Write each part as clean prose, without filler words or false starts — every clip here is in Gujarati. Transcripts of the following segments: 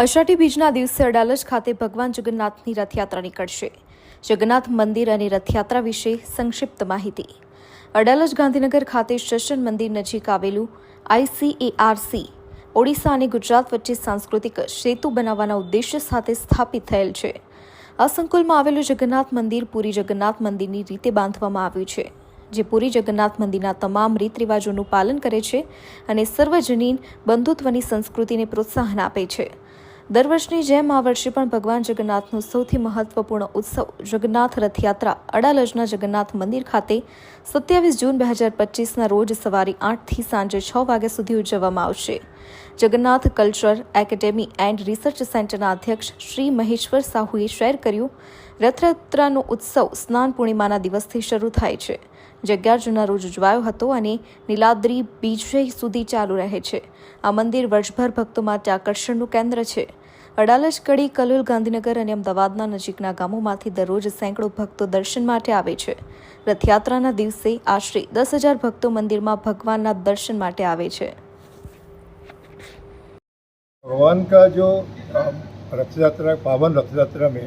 અષાઢી બીજના દિવસે અડાલજ ખાતે ભગવાન જગન્નાથની રથયાત્રા નીકળશે। જગન્નાથ મંદિર અને રથયાત્રા વિશે સંક્ષિપ્ત માહિતી। અડાલજ ગાંધીનગર ખાતે સ્ટેશન મંદિર નજીક આવેલું ICARC ઓડિશા અને ગુજરાત વચ્ચે સાંસ્કૃતિક સેતુ બનાવવાના ઉદ્દેશ્ય સાથે સ્થાપિત થયેલ છે। આ સંકુલમાં આવેલું જગન્નાથ મંદિર પુરી જગન્નાથ મંદિરની રીતે બાંધવામાં આવ્યું છે, જે પુરી જગન્નાથ મંદિરના તમામ રીત રિવાજોનું પાલન કરે છે અને સર્વજનીન બંધુત્વની સંસ્કૃતિને પ્રોત્સાહન આપે છે। દર વર્ષની જેમ આ વર્ષે પણ ભગવાન જગન્નાથનો સૌથી મહત્વપૂર્ણ ઉત્સવ જગન્નાથ રથયાત્રા અડાલજના જગન્નાથ મંદિર ખાતે 27 જૂન 2025ના રોજ સવારે 8 થી સાંજે 6 વાગ્યા સુધી ઉજવવામાં આવશે। Jagannath cultural academy and research સેન્ટરના અધ્યક્ષ શ્રી મહેશ્વર સાહુએ શેર કર્યું, રથયાત્રાનો ઉત્સવ સ્નાન પૂર્ણિમાના દિવસથી શરૂ થાય છે, જે 11 જૂનના રોજ ઉજવાયો હતો અને નીલાદ્રી બીજે સુધી ચાલુ રહે છે। આ મંદિર વર્ષભર ભક્તો માટે આકર્ષણનું કેન્દ્ર છે। અડાલજ, કડી, કલોલ, ગાંધીનગર અને અમદાવાદના નજીકના ગામોમાંથી દરરોજ સેંકડો ભક્તો દર્શન માટે આવે છે। રથયાત્રાના દિવસે આશરે 10,000 ભક્તો મંદિરમાં ભગવાનના દર્શન માટે આવે છે। भगवान का जो रथ यात्रा, पावन रथ यात्रा में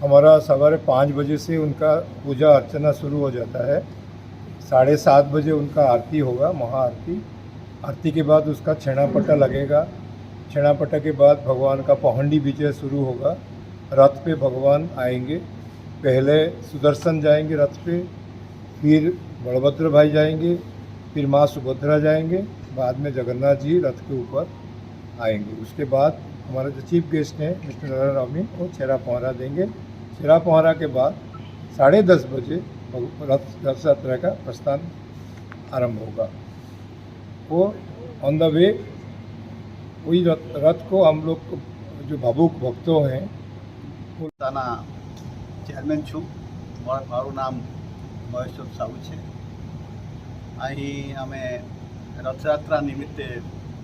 हमारा सवारे 5 बजे से उनका पूजा अर्चना शुरू हो जाता है। 7:30 बजे उनका आरती होगा, महाआरती। आरती के बाद उसका छेनापटा लगेगा। छेनापटा के बाद भगवान का पौहंडी विजय शुरू होगा। रथ पे भगवान आएंगे। पहले सुदर्शन जाएंगे रथ पे, फिर बलभद्र भाई जाएंगे, फिर माँ सुभद्रा जाएंगे, बाद में जगन्नाथ जी रथ के ऊपर आएंगे। उसके बाद हमारे जो चीफ गेस्ट हैं मिस्टर नारायण रामी, वो छेरा पहरा देंगे। छेरा पहरा के बाद 10:30 बजे रथ यात्रा का प्रस्थान आरंभ होगा। वो ऑन द वे वही रथ को हम लोग जो भावुक भक्तों हैं પોતાના ચેરમેન છું। મારું નામ મહેશ્વર સાહુ છે। અહીં અમે રથયાત્રા નિમિત્તે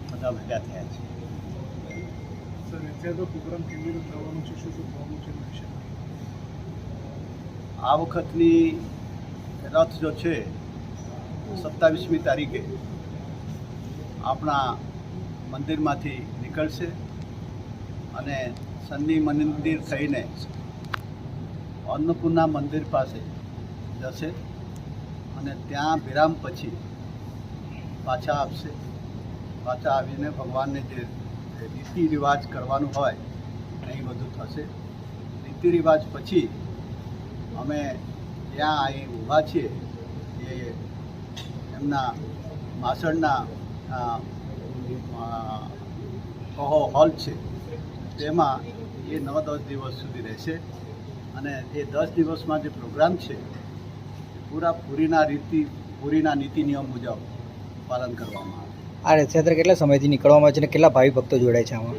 બધા ભેગા થયા છીએ। આ વખતની રથ જો છે 27મી તારીખે આપણા મંદિરમાંથી નીકળશે અને શનિ મંદિર થઈને અન્નપૂર્ણા મંદિર પાસે જશે અને ત્યાં વિરામ પછી પાછા આવશે। પાછા આવીને ભગવાનને જે રીતિ રિવાજ કરવાનું હોય એ બધું થશે। રીતિ રિવાજ પછી અમે જ્યાં અહીં ઊભા છીએ એ એમના માસણના હોલ છે, તેમાં એ 9-10 દિવસ સુધી રહેશે અને એ 10 દિવસમાં જે પ્રોગ્રામ છે એ પૂરા પૂરીના નીતિ નિયમ મુજબ પાલન કરવામાં આવે। આ રથયાત્રા કેટલા સમયથી નીકળવામાં છે અને કેટલા ભાવિ ભક્તો જોડાય છે આમાં?